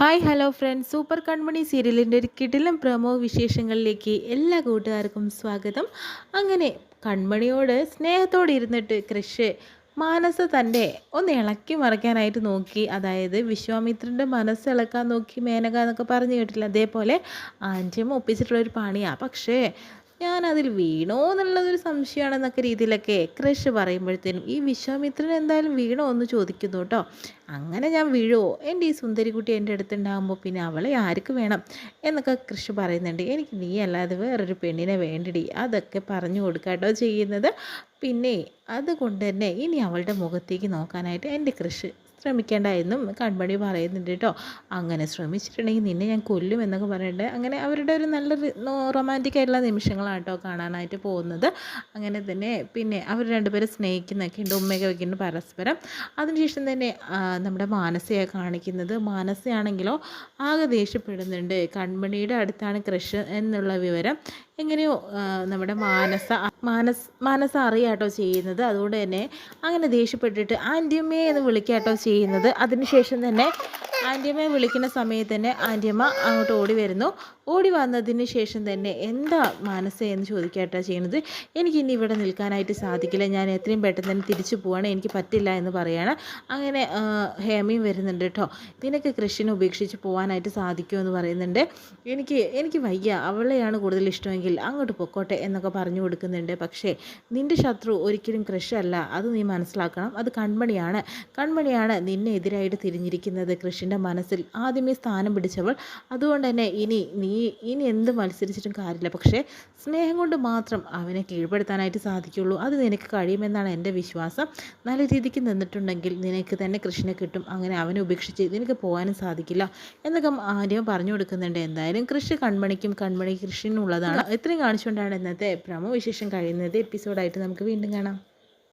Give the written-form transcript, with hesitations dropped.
Hi hello friends, super കൺമണി സീരിയലിൻ്റെ ഒരു കിടിലം പ്രമോ വിശേഷങ്ങളിലേക്ക് എല്ലാ കൂട്ടുകാർക്കും സ്വാഗതം. അങ്ങനെ കൺമണിയോട് സ്നേഹത്തോടെ ഇരുന്നിട്ട് കൃഷ് മാനസ തൻ്റെ ഒന്ന് ഇളക്കി മറിക്കാനായിട്ട് നോക്കി. അതായത് വിശ്വാമിത്രൻ്റെ മനസ്സ് ഇളക്കാൻ നോക്കി മേനക എന്നൊക്കെ പറഞ്ഞു കേട്ടില്ല, അതേപോലെ ആൻറ്റിയമ്മ ഒപ്പിച്ചിട്ടുള്ളൊരു പണിയാണ്. പക്ഷേ ഞാനതിൽ വീണോ എന്നുള്ളതൊരു സംശയമാണെന്നൊക്കെ രീതിയിലൊക്കെ ക്രഷ് പറയുമ്പോഴത്തേനും ഈ വിശ്വാമിത്രൻ എന്തായാലും വീണോ എന്ന് ചോദിക്കുന്നു കേട്ടോ. അങ്ങനെ ഞാൻ വീഴുമോ, എൻ്റെ ഈ സുന്ദരിക്കുട്ടി എൻ്റെ അടുത്തുണ്ടാകുമ്പോൾ പിന്നെ അവളെ ആർക്ക് വേണം എന്നൊക്കെ കൃഷി പറയുന്നുണ്ട്. എനിക്ക് നീ അല്ലാതെ വേറൊരു പെണ്ണിനെ വേണ്ടിടി, അതൊക്കെ പറഞ്ഞു കൊടുക്കാട്ടോ ചെയ്യുന്നത്. പിന്നെ അതുകൊണ്ട് തന്നെ ഇനി അവളുടെ മുഖത്തേക്ക് നോക്കാനായിട്ട് എൻ്റെ കൃഷി ശ്രമിക്കേണ്ട എന്നും കൺമണി പറയുന്നുണ്ട് കേട്ടോ. അങ്ങനെ ശ്രമിച്ചിട്ടുണ്ടെങ്കിൽ നിന്നെ ഞാൻ കൊല്ലും എന്നൊക്കെ പറഞ്ഞിട്ട് അങ്ങനെ അവരുടെ ഒരു നല്ലൊരു റൊമാൻറ്റിക് ആയിട്ടുള്ള നിമിഷങ്ങളാണ് കേട്ടോ കാണാനായിട്ട് പോകുന്നത്. അങ്ങനെ തന്നെ പിന്നെ അവർ രണ്ടുപേരും സ്നേഹിക്കുന്നൊക്കെ ഉണ്ട്, ഉമ്മയൊക്കെ വയ്ക്കുന്നുണ്ട് പരസ്പരം. അതിനുശേഷം തന്നെ നമ്മുടെ മാനസയെ കാണിക്കുന്നത്. മാനസയാണെങ്കിലോ ആകെ ദേഷ്യപ്പെടുന്നുണ്ട്. കൺമണിയുടെ അടുത്താണ് ക്രഷ് എന്നുള്ള വിവരം എങ്ങനെയോ നമ്മുടെ മാനസ അറിയാട്ടോ ചെയ്യുന്നത്. അതുകൊണ്ട് തന്നെ അങ്ങനെ ദേഷ്യപ്പെട്ടിട്ട് ആൻറ്റിയമ്മയെ എന്ന് വിളിക്കാട്ടോ ചെയ്യുന്നത്. അതിനുശേഷം തന്നെ ആൻറ്റിയമ്മയെ വിളിക്കുന്ന സമയത്ത് തന്നെ ആൻറ്റിയമ്മ അങ്ങോട്ട് ഓടി വരുന്നു. ഓടി വന്നതിന് ശേഷം തന്നെ എന്താ എന്ന് ചോദിക്കാട്ടോ ചെയ്യുന്നത്. എനിക്കിനി ഇവിടെ നിൽക്കാനായിട്ട് സാധിക്കില്ല, ഞാൻ എത്രയും പെട്ടെന്ന് തന്നെ തിരിച്ചു പോവാണ്, എനിക്ക് പറ്റില്ല എന്ന് പറയുകയാണ്. അങ്ങനെ ഹേമയും വരുന്നുണ്ട് കേട്ടോ. നിനക്ക് കൃഷിനെ ഉപേക്ഷിച്ച് പോകാനായിട്ട് സാധിക്കുമോ എന്ന് പറയുന്നുണ്ട്. എനിക്ക് വയ്യ, അവളെയാണ് കൂടുതൽ ഇഷ്ടമെങ്കിൽ അങ്ങോട്ട് പൊക്കോട്ടെ എന്നൊക്കെ പറഞ്ഞു കൊടുക്കുന്നുണ്ട്. പക്ഷേ നിൻ്റെ ശത്രു ഒരിക്കലും കൃഷല്ല, അത് നീ മനസ്സിലാക്കണം. അത് കൺമണിയാണ് നിന്നെ എതിരായിട്ട് തിരിഞ്ഞിരിക്കുന്നത്. കൃഷിൻ്റെ മനസ്സിൽ ആദ്യമേ സ്ഥാനം പിടിച്ചവൾ. അതുകൊണ്ട് തന്നെ ഇനി എന്ത് മത്സരിച്ചിട്ടും കാര്യമില്ല. പക്ഷേ സ്നേഹം കൊണ്ട് മാത്രം അവനെ കീഴ്പ്പെടുത്താനായിട്ട് സാധിക്കുള്ളൂ. അത് നിനക്ക് കഴിയുമെന്നാണ് എൻ്റെ വിശ്വാസം. നല്ല രീതിക്ക് നിന്നിട്ടുണ്ടെങ്കിൽ നിനക്ക് തന്നെ കൃഷിനെ കിട്ടും. അങ്ങനെ അവനെ ഉപേക്ഷിച്ച് നിനക്ക് പോകാനും സാധിക്കില്ല എന്നൊക്കെ ആദ്യം പറഞ്ഞു കൊടുക്കുന്നുണ്ട്. എന്തായാലും കൃഷി കൺമണിക്കും കൺമണി കൃഷിനുള്ളതാണ്. ഇത്രയും കാണിച്ചുകൊണ്ടാണ് ഇന്നത്തെ പ്രമോ വിശേഷം കഴിയുന്നത്. എപ്പിസോഡായിട്ട് നമുക്ക് വീണ്ടും കാണാം.